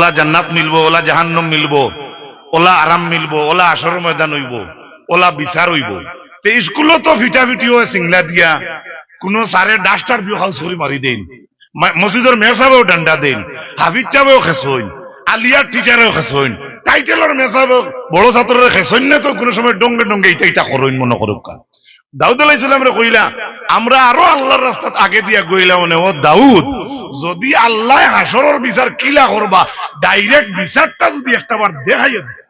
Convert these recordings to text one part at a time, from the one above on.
OLA জান্নাত মিলবো, OLA জাহান্নাম মিলবো, OLA আরাম মিলবো, ওলা আসর ময়দান হইব, ওলা বিচার হইব। তো স্কুলও তো ফিটাফিটি হয় সিংলা দিয়া, কোন সারে ডাস্টার দিয়ে হাউস করে মারি দেন, মসজিদের মেসাবেও ডান্ডা দেন, হাফিজ চাবেও খেসইন, আলিয়ার টিচারেও খেসইন, টাইটেলর মেসাবেও বড় ছাত্রের খেসইন না, তো কোনো সময় ডঙ্গে ডঙ্গে এটা এটা করইন মনে করুক। দাউদ আলাইহিস সালামরে কইলা আমরা আরো আল্লাহর রাস্তাত আগে দিয়া গইলা, মানে ও দাউদ যদি আল্লাহ হাসরের বিচার কিলা করবা, ডাইরেক্ট বিচারটা যদি একটাবার দেখাইয়া দেয়,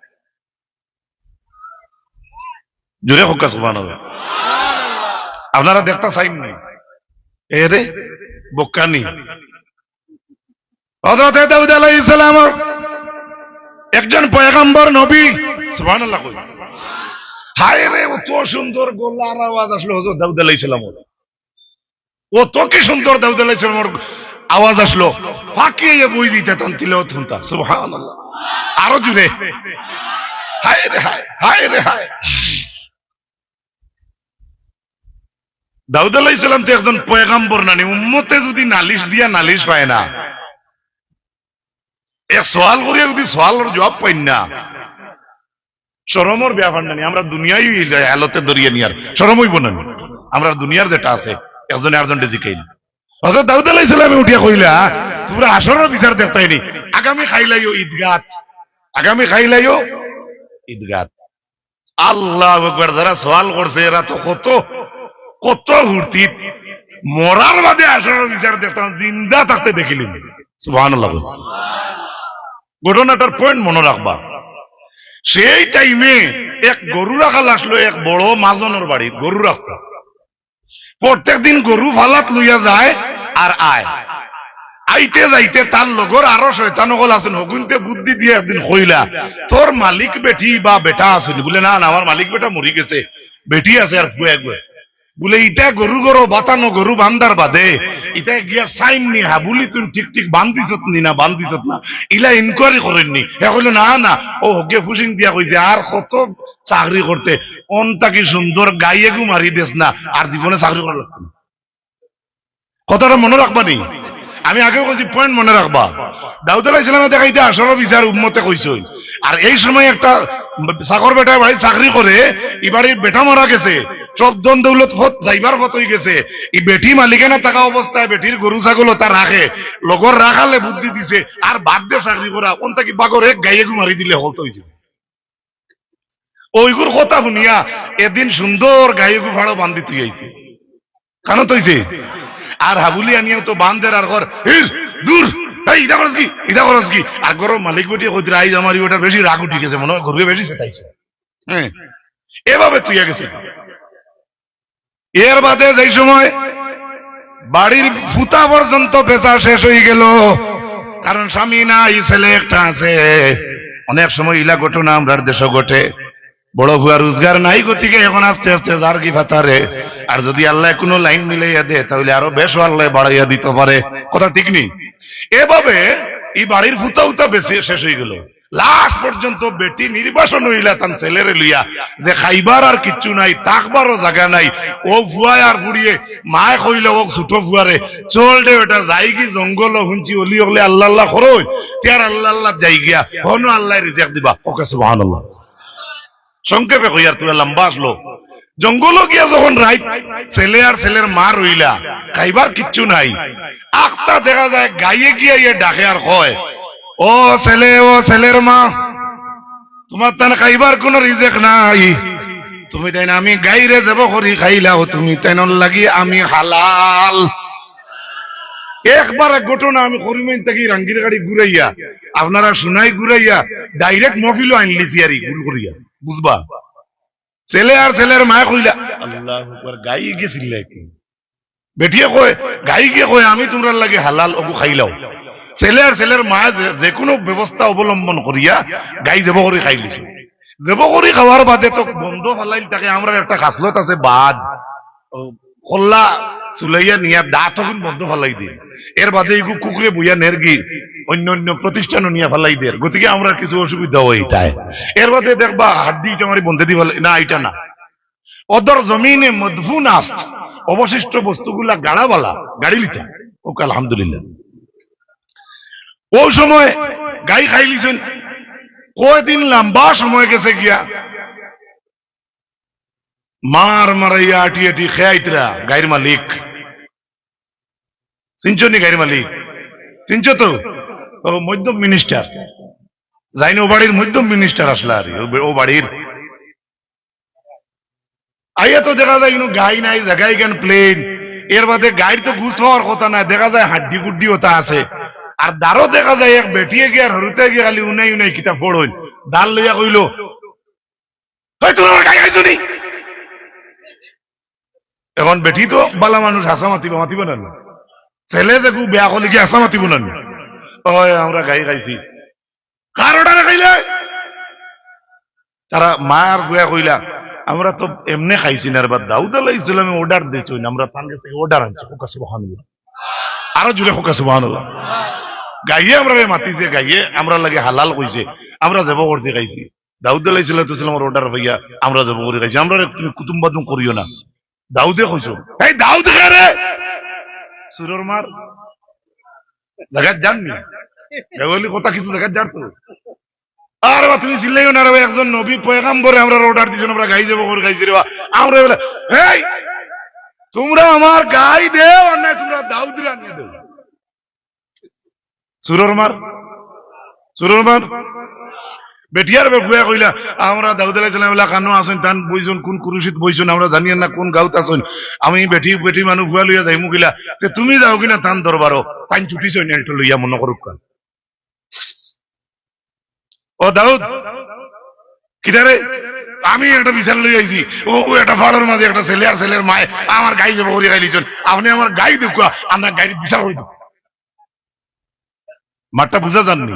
জোরে হোক সুবহানাল্লাহ। আপনারা দেখতে চাইন নাই এরে বক্কানি। হযরত দাউদ আলাইহিস সালাম একজন পয়গম্বর নবী, সুবহানাল্লাহ কই। হায় রে, কত সুন্দর গলার আওয়াজ আসলো হযরত দাউদ আলাইহিস সালামের, ও তো কি সুন্দর দাউদ আলাইহিস সালামের আওয়াজ আসলো, ফাঁকিয়ে বই দিতে তান তিলাওয়াত শুনতা, সুবহানাল্লাহ। আরো জুড়ে হায় রে হায়, হায় রে হায়। দাউদ আলাইহিস সালাম তো একজন পয়গম্বর নানি, উম্মতে যদি নালিশ দিয়া নালিশ পায় না, এক সওয়াল করিয়া যদি সওয়ালের জবাব পাই না, শরমর ব্যাপার নানি। আমরা দুনিয়ায় হালতে দরিয়ে নিয়ার শরম হইব না, আমরা দুনিয়ার যেটা আছে একজনে আরেকজনকে জিকাইল। হযরত দাউদ আলাইহিস সালামে উঠিয়া কইলা তোমরা হাসরের বিচার দেখতাইনি, আগামী খাইলাইও ঈদগাত, আগামী খাইলাইও ঈদগাত। আল্লাহু আকবার। যারা সওয়াল করছে এরা তো কত কত হুর্তিত, মরার বাদে হাসরের বিচার দেখতাম, জিন্দা থাকতে দেখিলেন, সুবহানাল্লাহ। ঘটনাটার পয়েন্ট মনে রাখবা, সেই টাইমে এক গরু রাখাল আসলো এক বড় মাজনের বাড়ি, গরু রাখত। প্রত্যেক দিন গরু ফালাত লইয়া যায় আর আয়, আইতে যাইতে তার লগর আরো শয়তান হল আছেন, হগুনতে বুদ্ধি দিয়ে একদিন কইলা তোর মালিক বেটি বা বেটা আছেন? বলে না না, আমার মালিক বেটা মরি গেছে, বেটি আছে আর ফুয়ে গেছে। বলে ইটা গরু গরু বাতানো, গরু বান্দার বাদে ইটা গিয়া সাইন নি হাবুলি তুই ঠিক ঠিক বান্ধিছত নি না বান্ধিছত না, ইলা ইনকোয়ারি করেননি। হ্যাঁ কইলো না না, ও হগে ফুসিং দিয়া কইছে আর কত চাকরি করতে, অন্তাকি সুন্দর গাইয়ে গু মারি দেস না, আর জীবনে চাকরি করা লাগতো না। কথাটা মনে রাখবা নি, আমি আগেও কইছি, পয়েন্ট মনে রাখবা। দাউদ আলাইহিস সালামে দেখা এটা আসরের বিচার উম্মতে কইছই। আর এই সময় একটা চাকর বেটায় বাড়ি চাকরি করে, ই বাড়ির বেটা মারা গেছে, সব দন দৌলত যাইবার ফত হয়ে গেছে। এই বেটি মালিকানা থাকা অবস্থায় বেটির গরু ছাগল তা রাখে, লগর রাখালে বুদ্ধি দিছে আর বাদ দিয়ে চাকরি করা, কোনটা কি বাগর এক গাইয়ে গু মারি দিলে হল হয়েছে। ওইগুর কথা শুনিয়া এদিন সুন্দর গাইয়ে গু ভাড়ো বান্ধি তুই আইছে, কারণ তৈছে আর হাবুলি আনিয়াও তো বান্ধের আর ঘর দূর ইটা করস কি ইটা করস কি, আর গরম মালিক বেটি কইতে আইজ আমার ওটা বেশি রাগ উঠে গেছে, মনে হয় ঘুরে বেশি সেটাইছে। হ্যাঁ, এভাবে তুই গেছে। এর বাদে যেই সময় বাড়ির ফুতা পর্যন্ত বেচা শেষ হয়ে গেল, কারণ স্বামী নাই, ছেলে একটা আছে। অনেক সময় ইলা ঘটনা আমরা দেশ ঘটে, বড় ভুয়া রোজগার নাই, গতিকে এখন আস্তে আস্তে যার কি ফাতারে, আর যদি আল্লাহ কোনো লাইন মিলাইয়া দেয় তাহলে আরো বেশ আল্লাহ বাড়াইয়া দিতে পারে, কথা ঠিক নেই। এভাবে এই বাড়ির ফুতা উতা বেশি শেষ হয়ে গেল। লাস্ট পর্যন্ত বেটি নির্বাসন হইলা তান ছেলেরে লইয়া, যে খাইবার আর কিচ্ছু নাই, তাকবারও জায়গা নাই। ও ভুয়ায় আর ফুড়িয়ে মায় কইল ও ছোট ভুয়ারে চল দে ওটা যাই কি জঙ্গল হুঞ্চি অলি হলে আল্লাহ আল্লাহ করো, তার আল্লাহ আল্লাহ যাই গিয়া হন আল্লাহ রিজিক দিবা। ওকে সুবহানাল্লাহ। সংক্ষেপে কইয়ার তুই লম্বা আসলো, জঙ্গল গিয়া যখন রাইত ছেলে আর ছেলের মা রইলা, খাইবার কিচ্ছু নাই, আখতা দেখা যায় গাইয়ে গিয়া ইয়ে ডাকে আর কয়, ও ছেলে, ও ছেলের মা, তোমার তান খাইবার কোন রিজিক নাই, তুমি তাই না আমি গাইরে যাব করি খাইলাও, তুমি তাই লাগি আমি হালাল। একবার এক ঘটনা আমি করিমেন থেকে রাঙ্গির গাড়ি ঘুরাইয়া আপনারা শুনাই ঘুরাইয়া ডাইরেক্ট মফিল আনলিছি আর ভুল করিয়া, বুঝবা। ছেলে আর ছেলের মা কইলা আল্লাহু আকবার, গাই গেছিল বেটিয়ে কয়, গাই গিয়ে কয় আমি তোমরা লাগে হালাল ওগু খাইলাও। ছেলে আর ছেলের মা যে কোনো ব্যবস্থা অবলম্বন করিয়া গাই দেব করে খাইলিছে। দেব করে খাওয়ার বাদে তো বন্ধ ফেলাইল তাকে, আমরা একটা খাসলত আছে বাদ কল্লা চুলাইয়া নিয়া দাঁত হগুন বন্ধ ফেলাই দিন, এর বাদে এগু কুকুরে বইয়া নেরগি অন্য অন্য প্রতিষ্ঠানও নিয়ে ফেলাই দের, গতিকে আমরা কিছু অসুবিধা হইতায়। এর বাদে দেখবা হাড্ডি ইটা মারি বন্ধে দিয়ে না, এটা না, অদর জমিনে মদফুন আস্ত, অবশিষ্ট বস্তুগুলা গাড়াবালা গাড়ি লিতা। ওকে আলহামদুলিল্লাহ। ওই সময় গাই খাইলিছেন কয়দিন লম্বা সময় গেছে গিয়া মার মারাইয়া আটি আটি খেয়াইতরা গাইর মালিক চিনছ নি গাইর মালিক চিনছ তো ও মধ্যম মিনিস্টার যাইনি ও বাড়ির মধ্যম মিনিস্টার আসলা আর ও বাড়ির আইয়া তো দেখা যায় কিন্তু গাই নাই জায়গায় কেন প্লেন এর বাদে গাড়ি তো ঘুষ হওয়ার কথা না দেখা যায় হাড্ডি গুড্ডি ওটা আছে আর দারও দেখা যায় এক বেটিয়ে গিয়ে আর হরুতে গিয়ে খালি উনাই উনাই কিতা ফোড়ইল দাল লইয়া কইল তোমার গাই খাইছো নি এখন বেটি তো বালা মানুষ হাসা মাতিব মাতিব না ছেলে যে খুব বেয়া করলে কি হাসা মাতিব না আমরা গাই খাইছি কার অর্ডারে খাইলে তারা মার গুয়া কইলা আমরা তো এমনি খাইছি না বা দাউদ আলাইহিস সালামে অর্ডার দিয়েছি আমরা তার কাছ থেকে অর্ডার আনছি হোকা সুবহানাল্লাহ আরো জুড়ে হোকা সুবহানাল্লাহ গাইয়ে আমরা মাতিছে গাইয়ে আমরা লাগে হালাল কইছে আমরা যাব করছি খাইছি দাউদ আলাইহিস সালামের অর্ডার হইয়া আমরা যাব করে খাইছি আমরা তুমি কুতুম বাদুম করিও না দাউদে কইছো এই দাউদ রে সুরর মার জায়গা জাননি এগুলি কথা কিছু জায়গা জানতো আর তুমি চিল্লাইও না রে একজন নবী পয়গাম্বরে আমরা অর্ডার দিছেন আমরা গাই যাব করে খাইছি রে আমরা বলে এই তোমরা আমার গাই দেও আর না তোমরা দাউদ রে আনিয়ে দেও সুরর মার বেটিয়ার বেফুয়া কইলা আমরা দাউদ আলাইহিস সালাম বলা কানো আছেন তান বইজন কোন কুরুশিত বইজন আমরা জানি না কোন গাউত আছেন আমি বেটি মানুষ ভুয়া লইয়া যাইমু গিলা তে তুমি যাও কিনা তান দরবারও তান ছুটি সই নেলটো লইয়া মনে করুক কান ও দাউদ কিদারে আমি একটা বিচার লই আইছি ও একটা ফাড়ার মাঝে একটা ছেলে আর ছেলের মায়ে আমার গাই যাব করে গাইলিছেন আপনি আমার গাই দেখুয়া আমরা গাড়ি বিচার হইতো মাঠটা বুঝা যাননি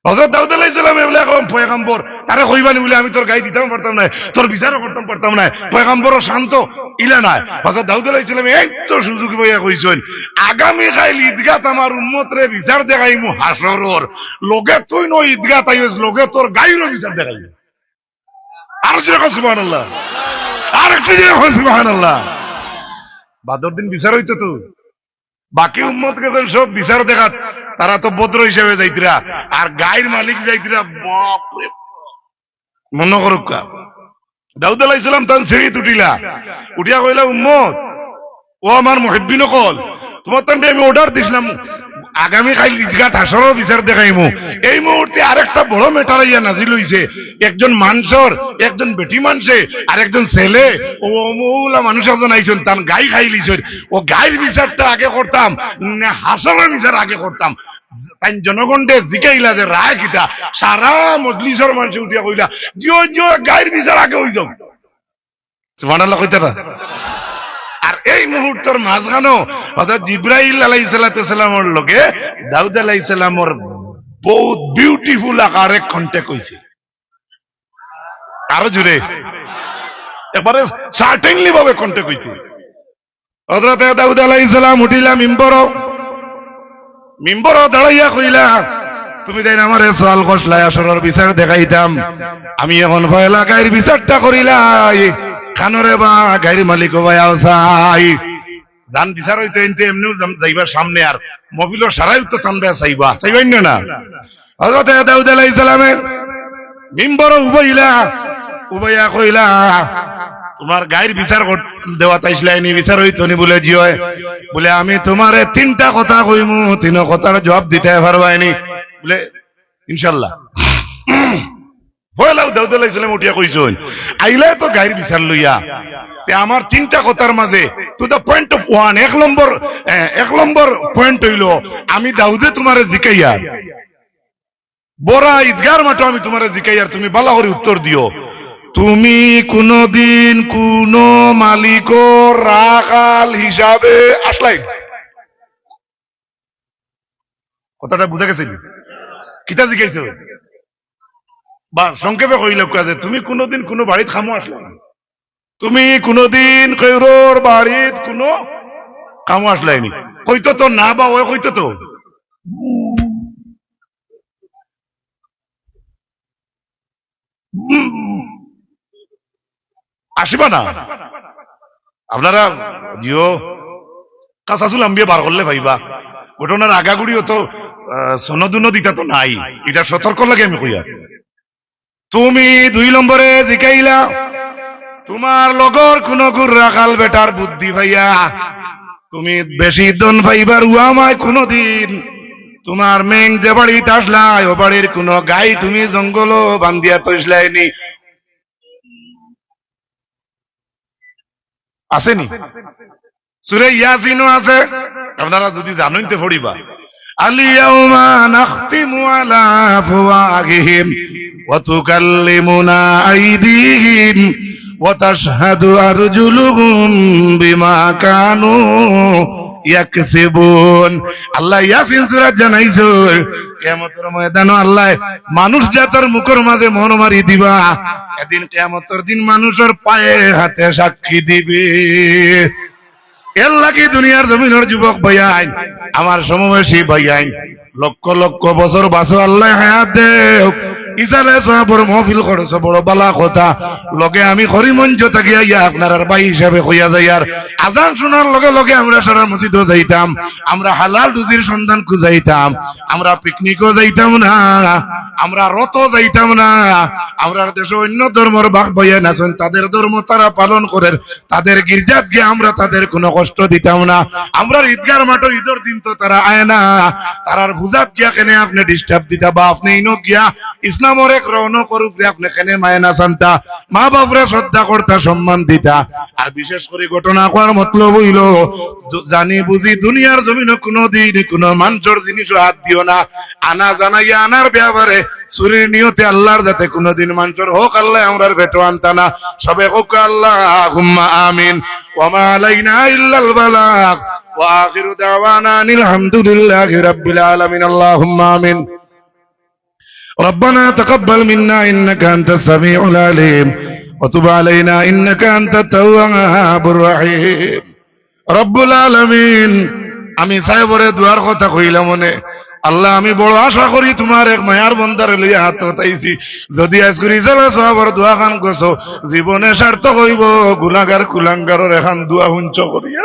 হযরত দাউদ আলাইহিস সালাম বলে এখন পয়গম্বর তারে কইবানি বলে আমি তোর গাই দিতাম পারতাম না তোর বিচারও করতাম পারতাম না পয়গম্বরও শান্ত ইলা না হযরত দাউদ আলাইহিস সালাম এই তো সুযোগ পাইয়া কইছেন আগামী কাল ঈদগাত আমার উম্মতরে বিচার দেখাইমু হাসরর লগে তুই ন ঈদগাত আইস লগে তোর গাইরও বিচার দেখাইমু আর জোরে কও সুবহানাল্লাহ আর একটু জোরে কও সুবহানাল্লাহ বাদর দিন বিচার হইতো তো বাকি উম্মত কে সব বিচার দেখাত তারা তো বদ্র হিসেবে যাইতরা আর গায়ের মালিক যাইতরা বাপরে মনে করুক দাউদ আলাইহিস সালাম তান ছেড়ে উঠিলা উঠিয়া কইলা উম্মত ও আমার মুহিব্বিন কল তোমার তান্ডে আমি অর্ডার দিছিলাম আগামী কাল ঈদগাহ হাসরের বিচার দেখাইমু এই মুহূর্তে আরেকটা বড় ম্যাটার আইয়া নাজিল হইছে একজন মানুষের একজন বেটি মানুষে আর একজন ছেলে ও মৌলা মানুষ একজন আইছেন তার গাই খাইলিছেন ও গাইর বিচারটা আগে করতাম না হাসরের বিচার আগে করতাম তাই জনগণকে জিকাইলা যে রায় কিটা সারা মজলিসের মানুষ উঠিয়া কইলা জিও জিও গাইর বিচার আগে হই যাও সুবহানাল্লাহ কইতা না আর এই মুহূর্তের মাঝখানো হযরত জিবরাইল আলাইহিস সালামের লগে দাউদ আলাইহিস সালামের বহুত বিউটিফুল আকারে কন্টাক্ট হইছে আরো জুড়ে এবারে সার্টেনলি ভাবে কন্টাক্ট হইছে হযরত দাউদ আলাইহিস সালাম উঠিলা মিম্বর দাঁড়াইয়া কইলা তুমি তাই আমারে সওয়াল করছলা আসরের বিচার দেখাইতাম আমি এখন পয়লা গায়ের বিচারটা করিলাই খানরে বা গাড়ি মালিক ভাই আওসাই জান বিচার হইতে এমনিও যাইবা সামনে আর মফিলর সারাই তো তানবে চাইবাই না হযরত দাউদ আলাইহিস সালামে মিম্বর উবাইয়া কইলা তোমার গায়ের বিচার দেওয়া তাইছলাইনি বিচার হইতো নি বলে জিও বলে আমি তোমারে তিনটা কথা কইমু তিন কথার জবাব দিতে পারবাইনি বলে ইনশাআল্লাহ পয়লা দাউদ আলাইহিস সালাম উঠিয়া কইছেন আইলে তো গায়ের বিচার লইয়া তে আমার তিনটা কথার মাঝে to the point of one এক নম্বর পয়েন্ট হইল আমি দাউদে তোমারে জিকাইয়া বড়া ঈদগার মাঠে আমি তোমারে জিকাইয়ার তুমি বালা করে উত্তর দিও তুমি কোনদিন কোন মালিকর রাখাল হিসাবে আসলাই কথাটা বুঝা গেছে কিতা জিকাইছো বা সংক্ষেপে কইল যে তুমি কোনদিন কোন বাড়িত খামো আসলে তুমি কোনদিন কৌরর বাড়িত কোন কামো আসলাইনি কইতো তো না বা ওই কইতো তো আসিবা না আপনারা জিও কাসাসুল আম্বিয়া বার করলে ভাইবা ঘটনার আগাগুড়ি হতো সনদুনো দিতা তো নাই, এটা সতর্ক লাগে আমি কইয়া। তুমি 2 নম্বরে জিকাইলা তোমার লগর কোন গুর রাখাল বেটার বুদ্ধি ভাইয়া তুমি বেশি দন পাইবার উয়ামায় কোনদিন তোমার মেং যে বাড়িতে আসলাই ও বাড়ির কোন গাই তুমি জঙ্গল বান্ধিয়া তৈসলাইনি আসেনি? সূরা ইয়াসিনও আছে, আপনারা যদি জানেন তো পড়িবা। আলিয়াউমা নাখতিমু আলা আফওয়াহিহিম ওয়া তুকাল্লিমুনা আইদিহিম ওয়া তাশহাদু আরজুলুহুম বিমা কানু ইয়াকসিবুন। আল্লাহ ইয়াসিন সূরা জানাইছো কিয়ামতের ময়দানে আল্লাহ মানুষ জাতের মুখের মাঝে মন মারি দিবা, এদিন কিয়ামতের দিন মানুষের পায়ে হাতে সাক্ষী দিবে। এর লাগি দুনিয়ার জমিনের যুবক ভাইয়াই, আমার সমবয়সী ভাইয়াই, লক্ষ লক্ষ বছর বাঁচো, আল্লাহ হায়াত দেও, ইসালে সবর মহফিল করছ বড় বালা কথা। লগে আমি হরিমঞ্চ থাকিয়া ইয়া আপনার ভাই হিসাবে কইয়া যাই, আর আজান শোনার লগে লগে আমরা সারা মসজিদও যাইতাম, আমরা হালাল রুজির সন্ধান খুঁজাইতাম, আমরা পিকনিকও যাইতাম না, আমরা রত যাইতাম না। আমরা দেশে অন্য ধর্মের বাক বইয়া আছেন, তাদের ধর্ম তারা পালন করেন, তাদের গির্জাত গিয়ে আমরা তাদের কোনো কষ্ট দিতাম না। আমরা ঈদগার মাঠে ঈদের দিন তো তারা আয় না, তারার পূজাত গিয়া কেনে আপনি ডিস্টার্ব দিতা, বা আপনি ইনো গিয়া ইসলামের এক রৌনক করুক আপনি কেনে মায়না চান্তা, মা বাপরে শ্রদ্ধা করতা, সম্মান দিতা। আর বিশেষ করে ঘটনা করার মতলব হইল জানি বুঝি দুনিয়ার জমিনে কোনদিন কোন মানুষের জিনিসও হাত দিও না, আনা জানাইয়া আনার ব্যাপারে চুরির নিয়তে আল্লাহর যাতে কোনদিন মানুষের হোক আল্লাহ আমরার ভেটো আনতা না। সবে হোক আল্লাহুম্মা আমিন। ওয়া মা আলাইনা ইল্লাল বালাগ ওয়া আখিরু দাওয়ানা আলহামদুলিল্লাহি রাব্বিল আলামিন। আল্লাহুম্মা আমিন। ربنا تقبل منا إنك أنت السميع العليم وتب علينا إنك أنت التواب الرحيم رب العالمين। আমি সাহেবরে দুয়ার কথা কইলাম মনে, আল্লাহ আমি বড় আশা করি তোমার এক মায়ার বন্দার লইয়া হাত হতাইছি, যদি আজ করি জালা সাহাবার দোয়া খান গছো জীবনে সার্থক হইব, গুনাহগার কুলাঙ্গারের এখন দোয়া হুঞ্চ করিয়া।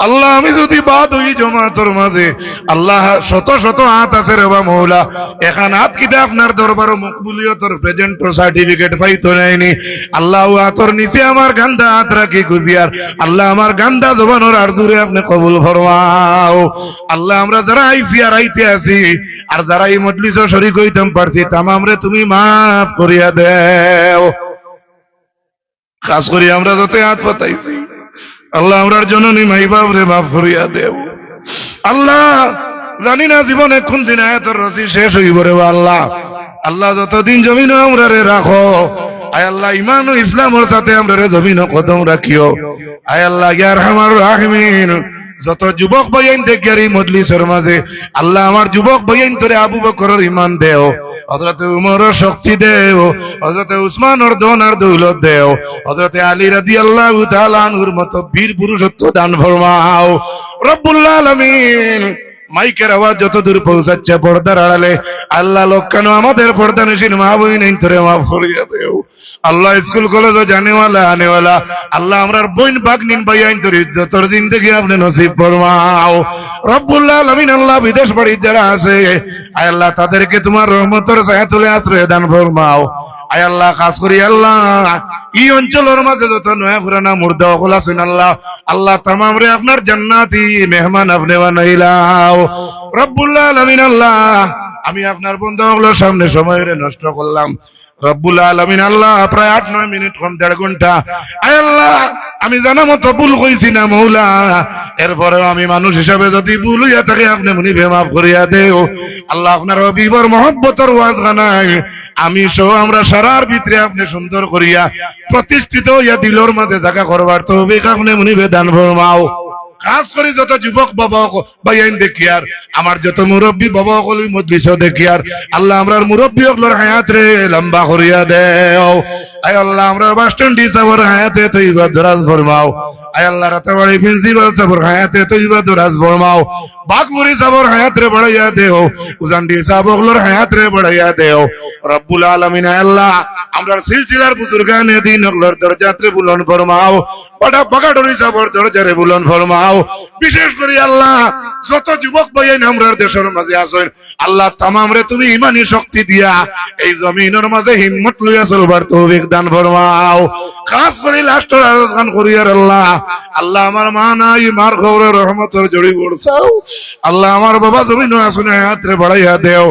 আল্লাহ আমি যদি বাদ হই জমাতর মাঝে, আল্লাহ শত শত হাত আছে রে বা মৌলা, এখন হাত কিটা আপনার দরবার মকবুলিয়তর প্রেজেন্টর সার্টিফিকেট পাইতো নাইনি। আল্লাহ হাতর নিচে আমার গান্দা হাত রাখি গুজিয়ার, আল্লাহ আমার গান্দা জবানোর আরজুরে আপনি কবুল ফরমাও। আল্লাহ আমরা যারা আইছি আর আইতে আছি আর যারা এই মজলিসে শরীক হইতাম পারছি তামামরে তুমি মাফ করিয়া দেও। খাস করি আমরা যত হাত পাতাইছি আল্লাহ আমরার জননী মাই বাপ রে মাফ করিয়া দেও। আল্লাহ জানি না জীবনে কোন দিন আয়াতের রসি শেষ হইব রে আল্লাহ। আল্লাহ যতদিন জমিন আমরা রে রাখো, আয় আল্লাহ ইমান ও ইসলামের সাথে আমরা রে জমিন কদম রাখিও। আয় আল্লাহ ইয়া আরহামার রাহিমিন, যত যুবক ভাইয়ান দেখিয়ার এই মজলিসের মাঝে আল্লাহ আমার যুবক ভাইয়ান তোরে আবু বকরের ঈমান দেও, হযরতে উমরের শক্তি দেও, হযরতে উসমানের ধন আর দৌলত দেও, হযরতে আলী রাদিয়াল্লাহু তাআলা আনহুর মতো বীর পুরুষত্ব দান ফরমাও রব্বুল আলামিন। মাইকের আওয়াজ যত দূর পৌঁছাচ্ছে পর্দার আড়ালে আল্লাহ লোকানো আমাদের পর্দা নসীন মা বইন তোরে মাফ করিয়া দেও। আল্লাহ স্কুল কলেজ জানেওয়ালা আনেওয়ালা আল্লাহ আমরার বইন বাগনিন ভাইয়াইন তোর ইজ্জতর জিন্দেগি আপনি নসিব ফরমাও রব্বুল আলামিন। আল্লাহ বিদেশ বাড়ি যারা আছে আয় আল্লাহ তাদেরকে তোমার রহমতের ছায়াতলে আশ্রয় দান ফরমাও। আয় আল্লাহ খাস করি আল্লাহ এই অঞ্চলের মাঝে যত নয়া পুরানা মুর্দা সকল আছেন আল্লাহ, আল্লাহ তামাম রে আপনার জান্নাতি মেহমান আপনি বানাইলাও রব্বুল আলামিন। আল্লাহ আমি আপনার বন্ধু সকলের সামনে সময় নষ্ট করলাম রব্বুল আলামিন। আল্লাহ প্রায় 8-9 মিনিট কম 1.5 ঘন্টা আয় আল্লাহ আমি জানা মতো ভুল কইছি না মৌলা, এরপরেও আমি মানুষ হিসাবে যদি ভুল হইয়া থাকে আপনি মুনিবে মাফ করিয়া দেও। আল্লাহ আপনার হবিবর মহব্বতের ওয়াজ গানায় আমি সহ আমরা সারার ভিতরে আপনি সুন্দর করিয়া প্রতিষ্ঠিত হইয়া দিলর মাঝে জায়গা করবার তৌফিক আপনি মুনিবে দান ফরমাও। খাস করে যত যুবক বাবা ভাইয়াইন দেখিয়ার আমার যত মুরব্বী বাবা সকল মজলিস দেখিয়ার আল্লাহ আমরার মুরব্বী সকলের হায়াত রে লম্বা করিয়া দেও। আয় আল্লাহ আমরা বাস স্ট্যান্ড হিসাবের হায়াতে তৈবা দরাজ ফরমাও। আয় আল্লাহ রাতাবাড়ি প্রিন্সিপাল সাহেবের হায়াতে তৈবা দরাজ ফরমাও। বাগমুরি সাহেবের হায়াত রে বাড়াইয়া দেও, উজান্ডি সাহেব সকলের হায়াত রে বাড়াইয়া দেও রব্বুল আলামিন। আল্লাহ আমরার সিলসিলার বুজুর্গানে দিন সকলের দরজাত রে বুলন্দ ফরমাও ওটা বাগাডোরি সাবর দরজারে বুলন ফরমাও। বিশেষ করে আল্লাহ যত যুবক ভাই আমরার দেশের মাঝে আছেন আল্লাহ তামাম রে তুমি ইমানি শক্তি দিয়া এই জমিনের মাঝে হিম্মত লইয়া চলবার তৌফিক দান ফরমাও। খাস করে লাস্টের আরাধন করি আর আল্লাহ আল্লাহ আমার মা নাই মার খবরে রহমতের জড়ি পড়ছাও আল্লাহ আমার বাবা জমিন আসুন হাতরে বাড়াইয়া দেও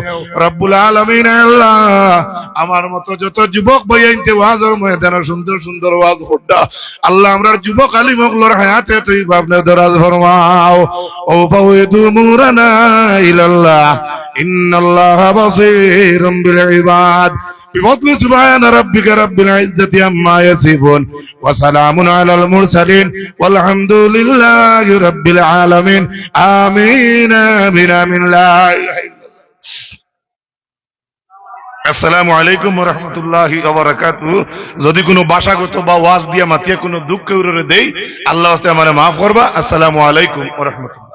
রব্বুল আলামিন। আল্লাহ আমার মতো যত যুবক ভাই আইনতে ওয়াজের ময়দানে সুন্দর সুন্দর ওয়াজ করতা আল্লাহ আমরার যুবক আলী মগলর হায়াতে তুই আপনার দরাজ ফরমাও। ও ফাওয়াইদু মুরানা ইলাল্লাহ ইন্নাল্লাহা বাসীরুম বিল ইবাদ। بفضل سبحان ربك رب العزة عما يصفون وسلام على المرسلين والحمد لله رب العالمين آمين آمين آمين لا إله إلا الله। আসসালামু আলাইকুম ওয়া রাহমাতুল্লাহি ওয়া বারাকাতুহু। যদি কোনো ভাষাগত বা ওয়াজ দিয়া মাতিয়া কোনো দুঃখ উরে দেই আল্লাহ আমারে মাফ করবা। আসসালামু আলাইকুম ওয়া রাহমাতুল্লাহ।